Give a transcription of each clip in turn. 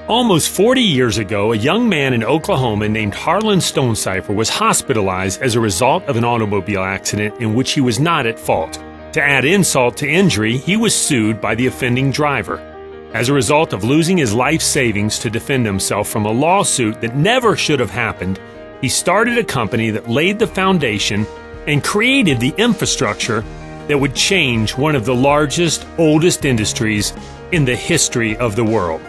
Almost 40 years ago, a young man in Oklahoma named Harlan Stonecipher was hospitalized as a result of an automobile accident in which he was not at fault. To add insult to injury, he was sued by the offending driver. As a result of losing his life savings to defend himself from a lawsuit that never should have happened, he started a company that laid the foundation and created the infrastructure that would change one of the largest, oldest industries in the history of the world.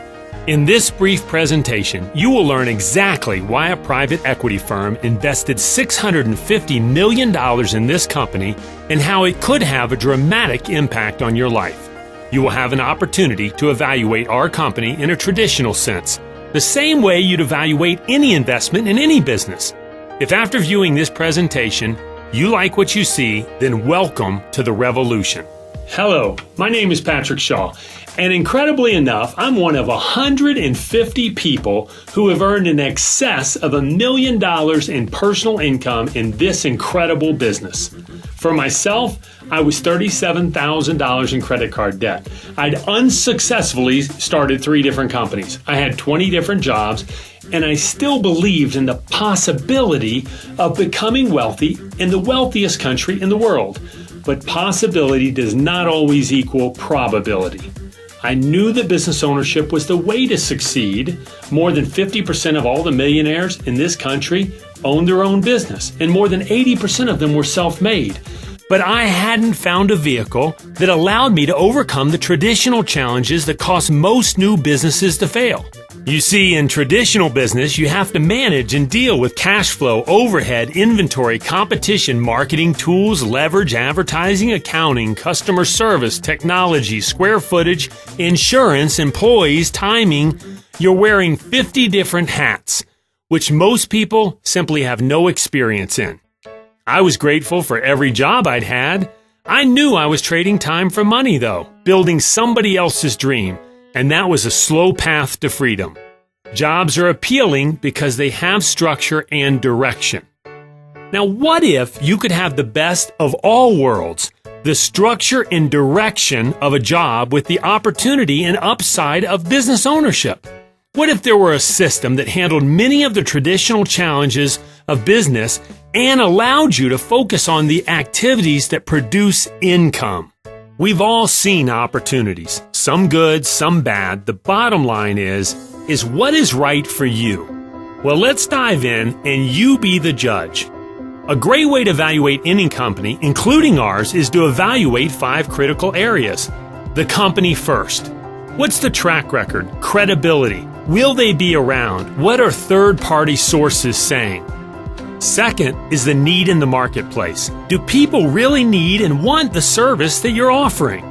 In this brief presentation, you will learn exactly why a private equity firm invested $650 million in this company and how it could have a dramatic impact on your life. You will have an opportunity to evaluate our company in a traditional sense, the same way you'd evaluate any investment in any business. If after viewing this presentation, you like what you see, then welcome to the revolution. Hello, my name is Patrick Shaw, and incredibly enough, I'm one of 150 people who have earned in excess of $1 million in personal income in this incredible business. For myself, I was $37,000 in credit card debt. I'd unsuccessfully started 3 different companies. I had 20 different jobs, and I still believed in the possibility of becoming wealthy in the wealthiest country in the world. But possibility does not always equal probability. I knew that business ownership was the way to succeed. More than 50% of all the millionaires in this country owned their own business, and more than 80% of them were self-made. But I hadn't found a vehicle that allowed me to overcome the traditional challenges that cause most new businesses to fail. You see, in traditional business, you have to manage and deal with cash flow, overhead, inventory, competition, marketing, tools, leverage, advertising, accounting, customer service, technology, square footage, insurance, employees, timing. You're wearing 50 different hats, which most people simply have no experience in. I was grateful for every job I'd had. I knew I was trading time for money, though, building somebody else's dream. And that was a slow path to freedom. Jobs are appealing because they have structure and direction. Now, what if you could have the best of all worlds, the structure and direction of a job with the opportunity and upside of business ownership? What if there were a system that handled many of the traditional challenges of business and allowed you to focus on the activities that produce income? We've all seen opportunities, some good, some bad. The bottom line is what is right for you? Well, let's dive in and you be the judge. A great way to evaluate any company, including ours, is to evaluate 5 critical areas. The company first. What's the track record? Credibility. Will they be around? What are third-party sources saying? Second is the need in the marketplace. Do people really need and want the service that you're offering?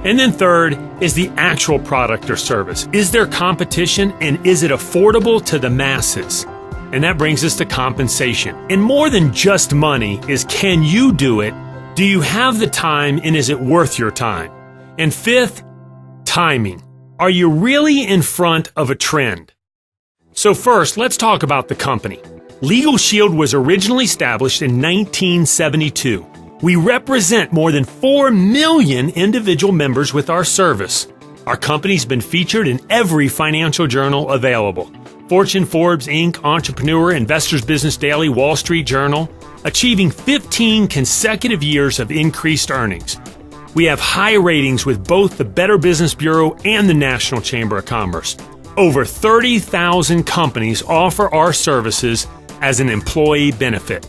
And then third is the actual product or service. Is there competition and is it affordable to the masses? And that brings us to compensation. And more than just money is, can you do it? Do you have the time and is it worth your time? And fifth, timing. Are you really in front of a trend? So first, let's talk about the company. LegalShield was originally established in 1972. We represent more than 4 million individual members with our service. Our company's been featured in every financial journal available. Fortune, Forbes, Inc., Entrepreneur, Investors Business Daily, Wall Street Journal, achieving 15 consecutive years of increased earnings. We have high ratings with both the Better Business Bureau and the National Chamber of Commerce. Over 30,000 companies offer our services as an employee benefit.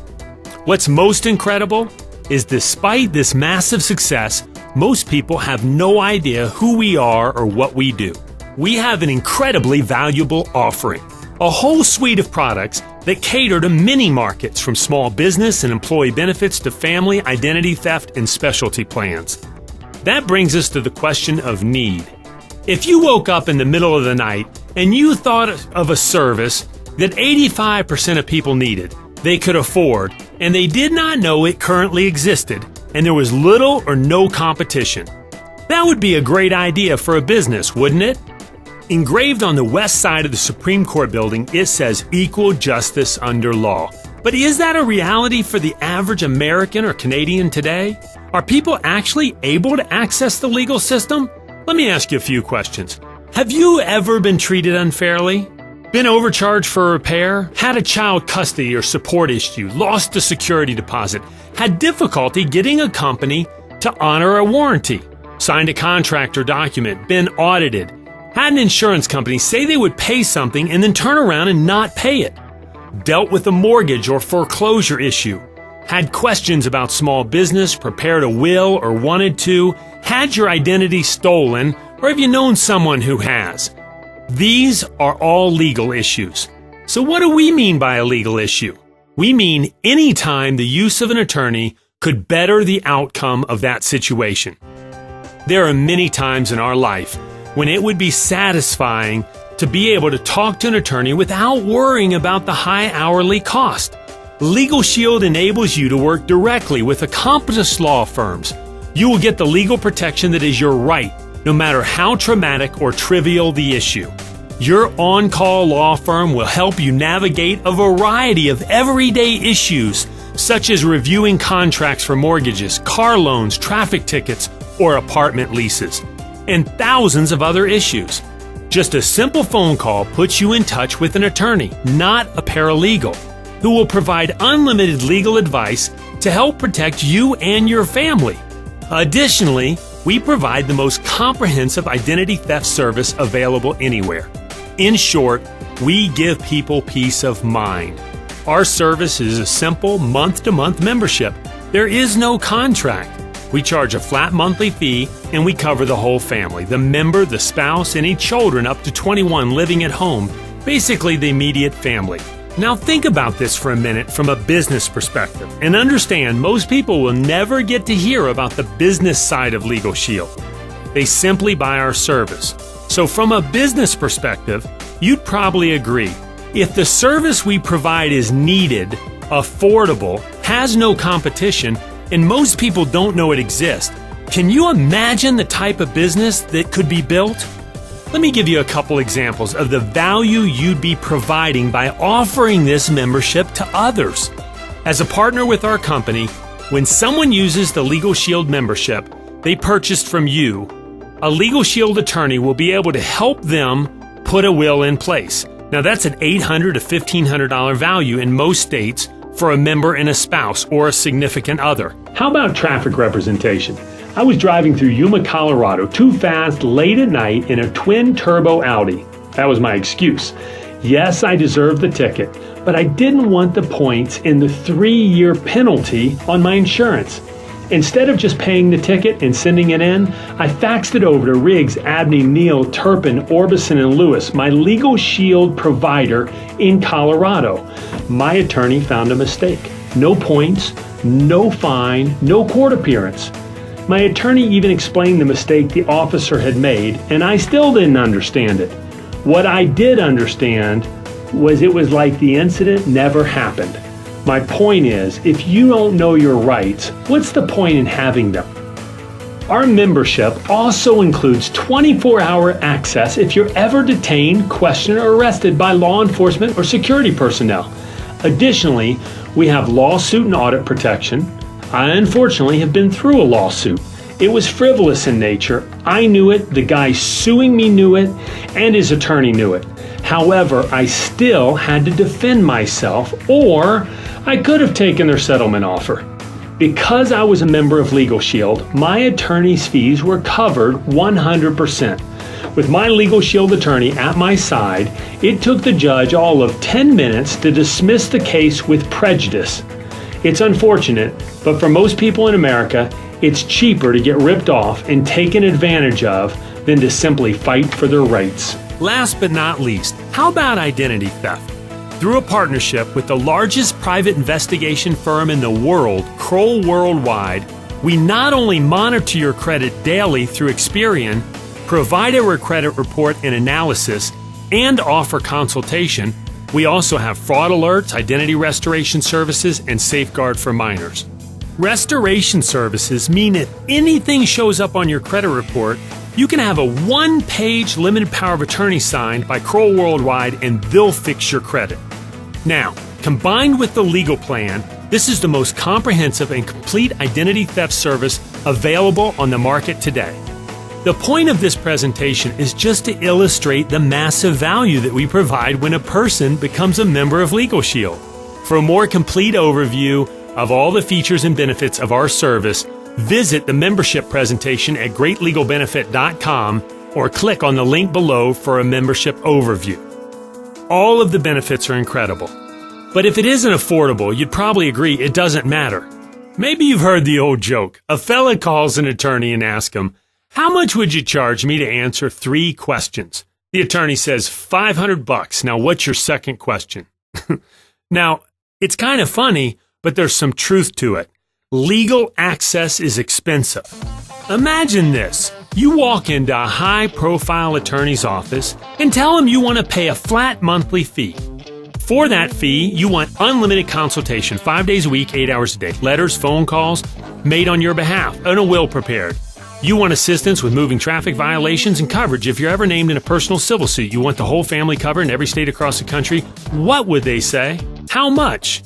What's most incredible is despite this massive success, most people have no idea who we are or what we do. We have an incredibly valuable offering, a whole suite of products that cater to many markets, from small business and employee benefits to family, identity theft, and specialty plans. That brings us to the question of need. If you woke up in the middle of the night and you thought of a service that 85% of people needed, they could afford, and they did not know it currently existed, and there was little or no competition, that would be a great idea for a business, wouldn't it? Engraved on the west side of the Supreme Court building, it says equal justice under law. But is that a reality for the average American or Canadian today? Are people actually able to access the legal system? Let me ask you a few questions. Have you ever been treated unfairly? Been overcharged for a repair? Had a child custody or support issue? Lost a security deposit? Had difficulty getting a company to honor a warranty? Signed a contract or document? Been audited? Had an insurance company say they would pay something and then turn around and not pay it? Dealt with a mortgage or foreclosure issue? Had questions about small business, prepared a will or wanted to? Had your identity stolen? Or have you known someone who has? These are all legal issues. So what do we mean by a legal issue? We mean any time the use of an attorney could better the outcome of that situation. There are many times in our life when it would be satisfying to be able to talk to an attorney without worrying about the high hourly cost. LegalShield enables you to work directly with accomplished law firms. You will get the legal protection that is your right, no matter how traumatic or trivial the issue. Your on-call law firm will help you navigate a variety of everyday issues, such as reviewing contracts for mortgages, car loans, traffic tickets, or apartment leases, and thousands of other issues. Just a simple phone call puts you in touch with an attorney, not a paralegal, who will provide unlimited legal advice to help protect you and your family. Additionally, we provide the most comprehensive identity theft service available anywhere. In short, we give people peace of mind. Our service is a simple month-to-month membership. There is no contract. We charge a flat monthly fee and we cover the whole family, the member, the spouse, any children up to 21 living at home, basically the immediate family. Now think about this for a minute from a business perspective and understand most people will never get to hear about the business side of LegalShield. They simply buy our service. So from a business perspective, you'd probably agree. If the service we provide is needed, affordable, has no competition, and most people don't know it exists, can you imagine the type of business that could be built? Let me give you a couple examples of the value you'd be providing by offering this membership to others. As a partner with our company, when someone uses the LegalShield membership they purchased from you, a LegalShield attorney will be able to help them put a will in place. Now that's an $800 to $1,500 value in most states for a member and a spouse or a significant other. How about traffic representation? I was driving through Yuma, Colorado, too fast, late at night in a twin-turbo Audi. That was my excuse. Yes, I deserved the ticket, but I didn't want the points and the 3-year penalty on my insurance. Instead of just paying the ticket and sending it in, I faxed it over to Riggs, Abney, Neal, Turpin, Orbison, and Lewis, my LegalShield provider in Colorado. My attorney found a mistake. No points, no fine, no court appearance. My attorney even explained the mistake the officer had made, and I still didn't understand it. What I did understand was it was like the incident never happened. My point is, if you don't know your rights, what's the point in having them? Our membership also includes 24-hour access if you're ever detained, questioned, or arrested by law enforcement or security personnel. Additionally, we have lawsuit and audit protection. I unfortunately have been through a lawsuit. It was frivolous in nature. I knew it, the guy suing me knew it, and his attorney knew it. However, I still had to defend myself, or I could have taken their settlement offer. Because I was a member of LegalShield, my attorney's fees were covered 100%. With my LegalShield attorney at my side, it took the judge all of 10 minutes to dismiss the case with prejudice. It's unfortunate, but for most people in America, it's cheaper to get ripped off and taken advantage of than to simply fight for their rights. Last but not least, how about identity theft? Through a partnership with the largest private investigation firm in the world, Kroll Worldwide, we not only monitor your credit daily through Experian, provide a credit report and analysis, and offer consultation, we also have fraud alerts, identity restoration services, and safeguard for minors. Restoration services mean if anything shows up on your credit report, you can have a one-page limited power of attorney signed by Kroll Worldwide and they'll fix your credit. Now, combined with the legal plan, this is the most comprehensive and complete identity theft service available on the market today. The point of this presentation is just to illustrate the massive value that we provide when a person becomes a member of LegalShield. For a more complete overview of all the features and benefits of our service, visit the membership presentation at greatlegalbenefit.com or click on the link below for a membership overview. All of the benefits are incredible. But if it isn't affordable, you'd probably agree it doesn't matter. Maybe you've heard the old joke. A fella calls an attorney and asks him, "How much would you charge me to answer 3 questions?" The attorney says, $500. Now, what's your second question? Now, it's kind of funny, but there's some truth to it. Legal access is expensive. Imagine this. You walk into a high-profile attorney's office and tell him you want to pay a flat monthly fee. For that fee, you want unlimited consultation 5 days a week, 8 hours a day. Letters, phone calls made on your behalf, and a will prepared. You want assistance with moving traffic violations and coverage if you're ever named in a personal civil suit. You want the whole family covered in every state across the country. What would they say? How much?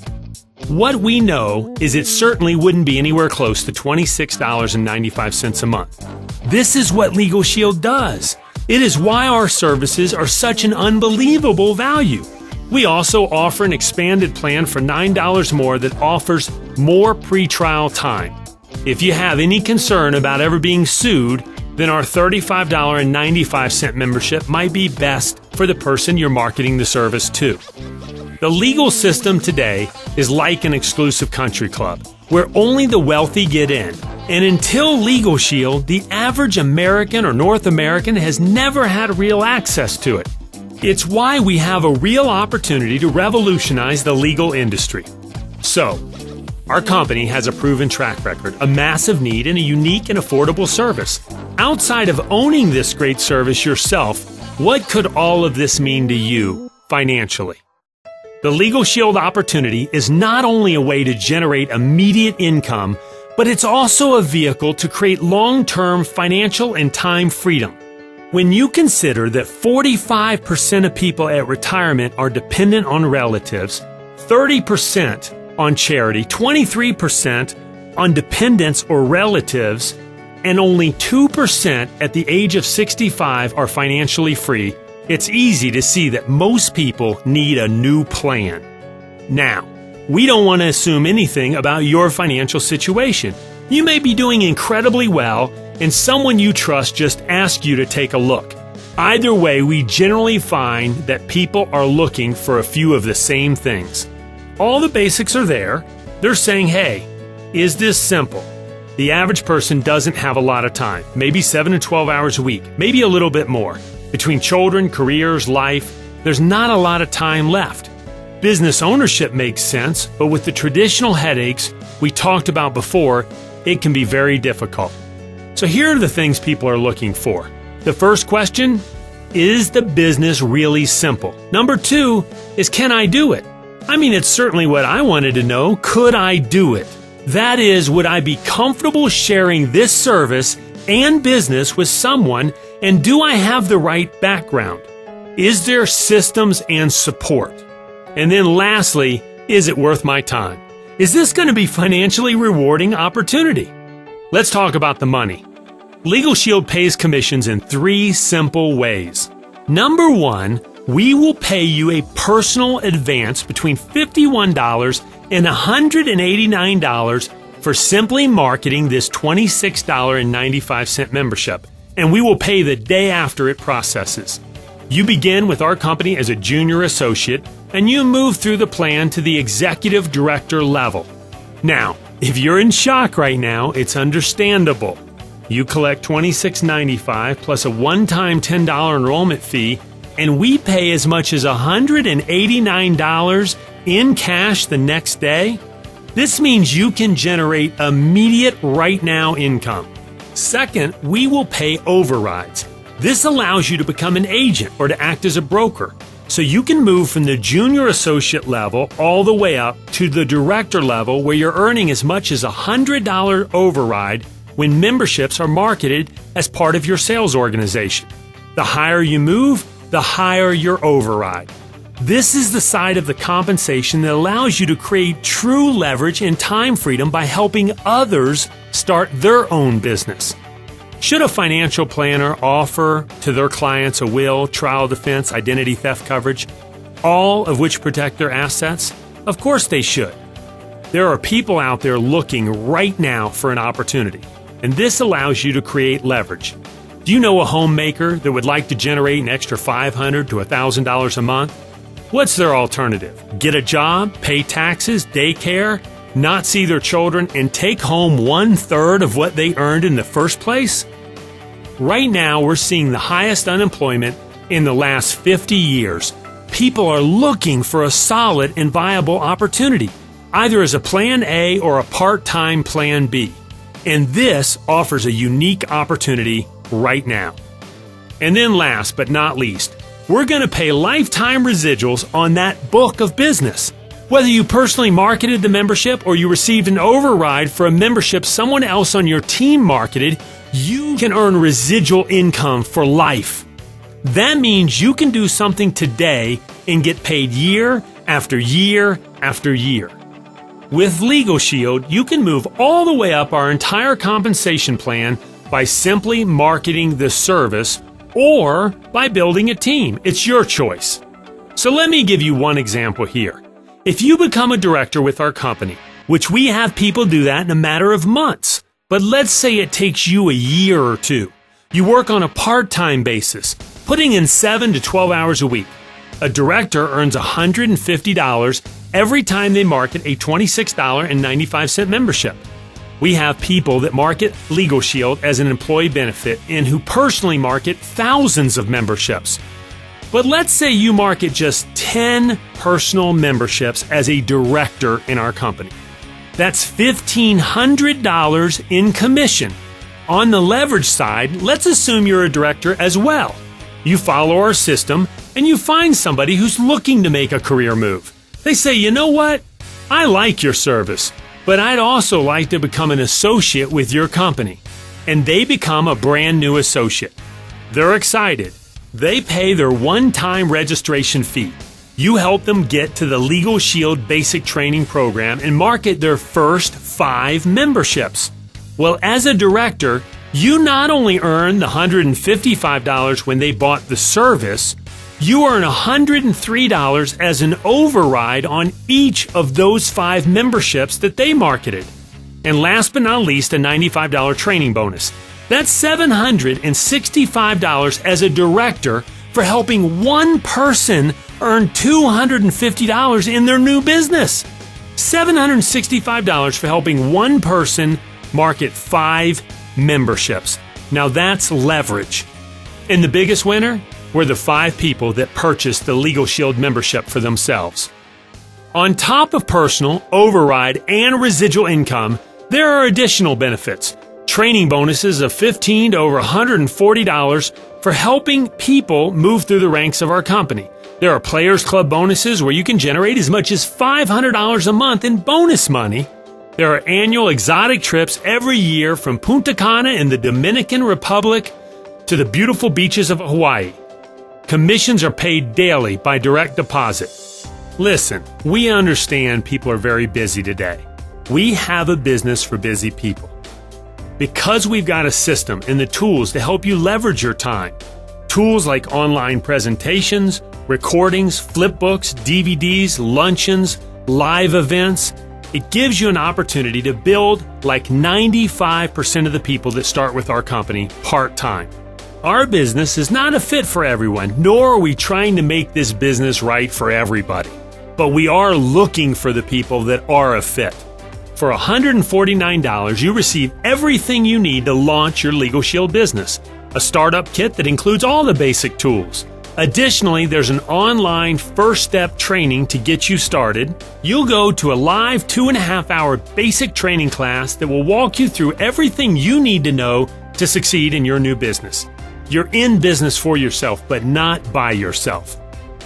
What we know is it certainly wouldn't be anywhere close to $26.95 a month. This is what LegalShield does. It is why our services are such an unbelievable value. We also offer an expanded plan for $9 more that offers more pre-trial time. If you have any concern about ever being sued, then our $35.95 membership might be best for the person you're marketing the service to. The legal system today is like an exclusive country club, where only the wealthy get in. And until LegalShield, the average American or North American has never had real access to it. It's why we have a real opportunity to revolutionize the legal industry. So, our company has a proven track record, a massive need, and a unique and affordable service. Outside of owning this great service yourself, what could all of this mean to you financially? The LegalShield opportunity is not only a way to generate immediate income, but it's also a vehicle to create long-term financial and time freedom. When you consider that 45% of people at retirement are dependent on relatives, 30% on charity, 23% on dependents or relatives, and only 2% at the age of 65 are financially free, it's easy to see that most people need a new plan. Now, we don't want to assume anything about your financial situation. You may be doing incredibly well, and someone you trust just asked you to take a look. Either way, we generally find that people are looking for a few of the same things. All the basics are there. They're saying, hey, is this simple? The average person doesn't have a lot of time, maybe 7 to 12 hours a week, maybe a little bit more. Between children, careers, life, there's not a lot of time left. Business ownership makes sense, but with the traditional headaches we talked about before, it can be very difficult. So here are the things people are looking for. The first question, is the business really simple? Number 2 is, can I do it? I mean, it's certainly what I wanted to know. Could I do it? That is, would I be comfortable sharing this service and business with someone, and do I have the right background? Is there systems and support? And then lastly, is it worth my time? Is this going to be financially rewarding opportunity? Let's talk about the money. LegalShield pays commissions in 3 simple ways. Number 1, we will pay you a personal advance between $51 and $189 for simply marketing this $26.95 membership, and we will pay the day after it processes. You begin with our company as a junior associate, and you move through the plan to the executive director level. Now, if you're in shock right now, it's understandable. You collect $26.95 plus a one-time $10 enrollment fee, and we pay as much as $189 in cash the next day. This means you can generate immediate right-now income. Second, we will pay overrides. This allows you to become an agent or to act as a broker. So you can move from the junior associate level all the way up to the director level, where you're earning as much as $100 override when memberships are marketed as part of your sales organization. The higher you move, the higher your override. This is the side of the compensation that allows you to create true leverage and time freedom by helping others start their own business. Should a financial planner offer to their clients a will, trial defense, identity theft coverage, all of which protect their assets? Of course they should. There are people out there looking right now for an opportunity, and this allows you to create leverage. Do you know a homemaker that would like to generate an extra $500 to $1,000 a month? What's their alternative? Get a job, pay taxes, daycare, not see their children, and take home 1/3 of what they earned in the first place? Right now, we're seeing the highest unemployment in the last 50 years. People are looking for a solid and viable opportunity, either as a Plan A or a part-time Plan B. And this offers a unique opportunity right now. And then last but not least, we're going to pay lifetime residuals on that book of business. Whether you personally marketed the membership or you received an override for a membership someone else on your team marketed, you can earn residual income for life. That means you can do something today and get paid year after year after year. With LegalShield, you can move all the way up our entire compensation plan by simply marketing the service or by building a team. It's your choice. So let me give you one example here. If you become a director with our company, which we have people do that in a matter of months, but let's say it takes you a year or two. You work on a part-time basis, putting in 7 to 12 hours a week. A director earns $150 every time they market a $26.95 membership. We have people that market LegalShield as an employee benefit and who personally market thousands of memberships. But let's say you market just 10 personal memberships as a director in our company. That's $1,500 in commission. On the leverage side, let's assume you're a director as well. You follow our system and you find somebody who's looking to make a career move. They say, you know what? I like your service, but I'd also like to become an associate with your company. And they become a brand new associate. They're excited. They pay their one-time registration fee. You help them get to the LegalShield Basic Training Program and market their first 5 memberships. Well, as a director, you not only earn the $155 when they bought the service, you earn $103 as an override on each of those 5 memberships that they marketed. And last but not least, a $95 training bonus. That's $765 as a director for helping one person earn $250 in their new business. $765 for helping one person market 5 memberships. Now that's leverage. And the biggest winner were the 5 people that purchased the LegalShield membership for themselves. On top of personal, override, and residual income, there are additional benefits. Training bonuses of $15 to over $140 for helping people move through the ranks of our company. There are Players Club bonuses where you can generate as much as $500 a month in bonus money. There are annual exotic trips every year from Punta Cana in the Dominican Republic to the beautiful beaches of Hawaii. Commissions are paid daily by direct deposit. Listen, we understand people are very busy today. We have a business for busy people. Because we've got a system and the tools to help you leverage your time. Tools like online presentations, recordings, flipbooks, DVDs, luncheons, live events. It gives you an opportunity to build like 95% of the people that start with our company part-time. Our business is not a fit for everyone, nor are we trying to make this business right for everybody. But we are looking for the people that are a fit. For $149, you receive everything you need to launch your LegalShield business. A startup kit that includes all the basic tools. Additionally, there's an online first step training to get you started. You'll go to a live 2.5-hour basic training class that will walk you through everything you need to know to succeed in your new business. You're in business for yourself, but not by yourself.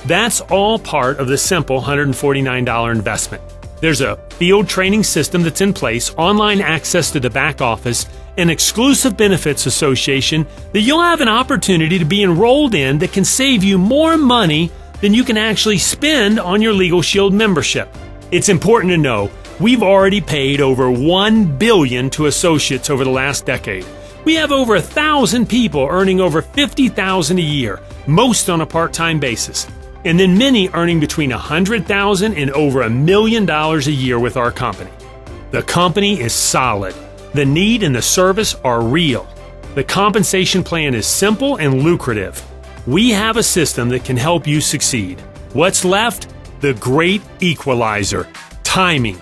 That's all part of the simple $149 investment. There's a field training system that's in place, online access to the back office, an exclusive benefits association that you'll have an opportunity to be enrolled in that can save you more money than you can actually spend on your LegalShield membership. It's important to know we've already paid over $1 billion to associates over the last decade. We have over 1,000 people earning over $50,000 a year, most on a part-time basis, and then many earning between $100,000 and over $1 million a year with our company. The company is solid. The need and the service are real. The compensation plan is simple and lucrative. We have a system that can help you succeed. What's left? The great equalizer: timing.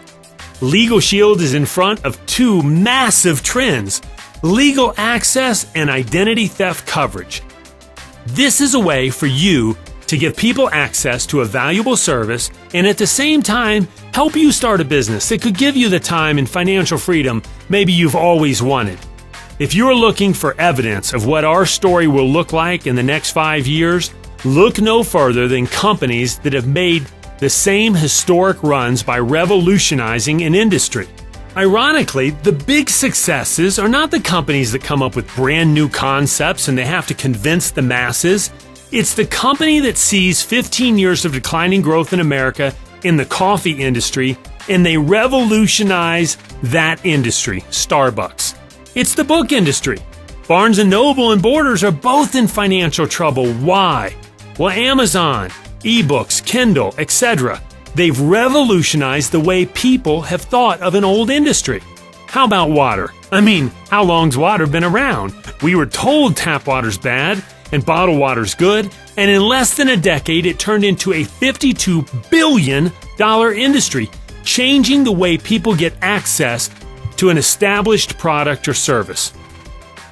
LegalShield is in front of two massive trends: legal access and identity theft coverage. This is a way for you to give people access to a valuable service and at the same time help you start a business that could give you the time and financial freedom maybe you've always wanted. If you're looking for evidence of what our story will look like in the next 5 years, look no further than companies that have made the same historic runs by revolutionizing an industry. Ironically, the big successes are not the companies that come up with brand new concepts and they have to convince the masses. It's the company that sees 15 years of declining growth in America in the coffee industry, and they revolutionize that industry, Starbucks. It's the book industry. Barnes & Noble and Borders are both in financial trouble. Why? Well, Amazon, ebooks, Kindle, etc. They've revolutionized the way people have thought of an old industry. How about water? I mean, how long's water been around? We were told tap water's bad and bottled water's good, and in less than a decade it turned into a $52 billion industry, changing the way people get access to an established product or service.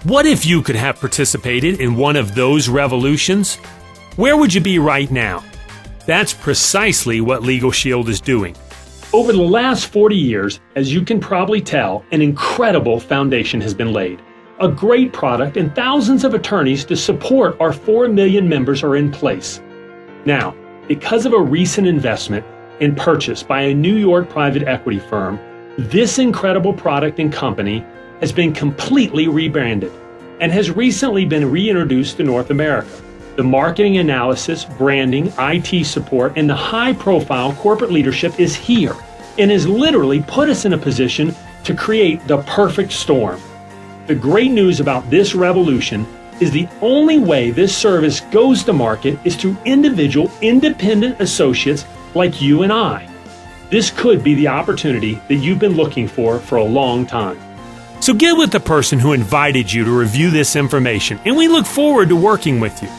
What if you could have participated in one of those revolutions? Where would you be right now? That's precisely what LegalShield is doing. Over the last 40 years, as you can probably tell, an incredible foundation has been laid. A great product and thousands of attorneys to support our 4 million members are in place. Now, because of a recent investment and purchase by a New York private equity firm, this incredible product and company has been completely rebranded and has recently been reintroduced to North America. The marketing analysis, branding, IT support, and the high-profile corporate leadership is here and has literally put us in a position to create the perfect storm. The great news about this revolution is the only way this service goes to market is through individual, independent associates like you and I. This could be the opportunity that you've been looking for a long time. So get with the person who invited you to review this information, and we look forward to working with you.